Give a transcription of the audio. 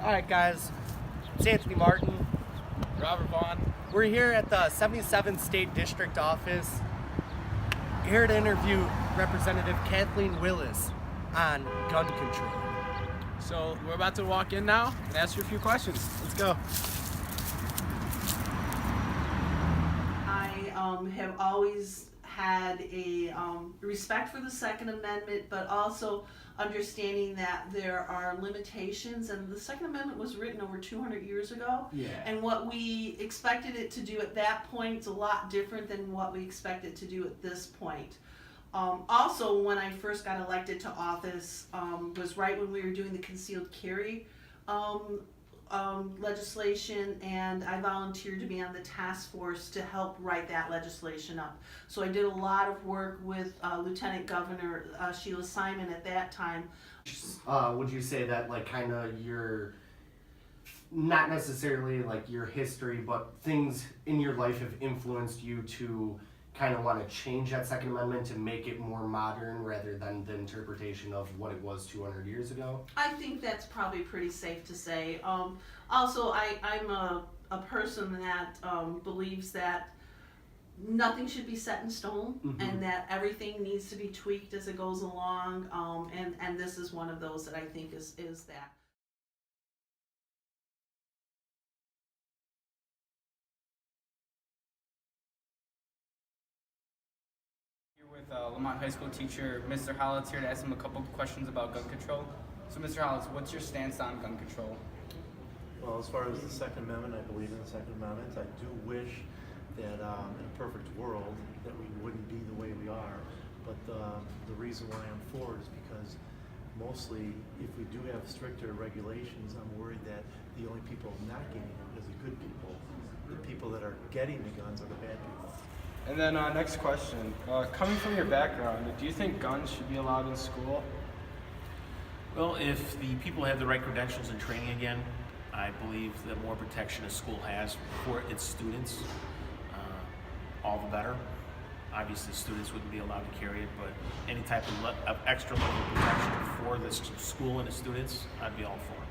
All right, guys. It's Anthony Martin. Robert Vaughn. We're here at the 77th State District Office, here to interview Representative Kathleen Willis on gun control. So we're about to walk in now and ask you a few questions. Let's go. I have always had a respect for the Second Amendment, but also understanding that there are limitations, and the Second Amendment was written over 200 years ago. Yeah. And what we expected it to do at that point is a lot different than what we expect it to do at this point. Also, when I first got elected to office, was right when we were doing the concealed carry legislation, and I volunteered to be on the task force to help write that legislation up. So I did a lot of work with Lieutenant Governor Sheila Simon at that time. Would you say that, like, kind of your, not necessarily like your history, but things in your life have influenced you to kind of want to change that Second Amendment to make it more modern rather than the interpretation of what it was 200 years ago? I think that's probably pretty safe to say. Also, I'm a person that believes that nothing should be set in stone, and that everything needs to be tweaked as it goes along, and this is one of those that I think is that. Here with Lamont High School teacher Mr. Hollitz here to ask him a couple questions about gun control. So Mr. Hollitz, what's your stance on gun control? Well, as far as the Second Amendment, I believe in the Second Amendment. I do wish that in a perfect world that we wouldn't be the way we are. But the reason why I'm for it is because mostly if we do have stricter regulations, I'm worried that the only people not getting it is the good people. The people that are getting the guns are the bad people. And then next question, coming from your background, do you think guns should be allowed in school? Well, if the people have the right credentials and training again, I believe the more protection a school has for its students, all the better. Obviously, students wouldn't be allowed to carry it, but any type of extra level of protection for the school and the students, I'd be all for it.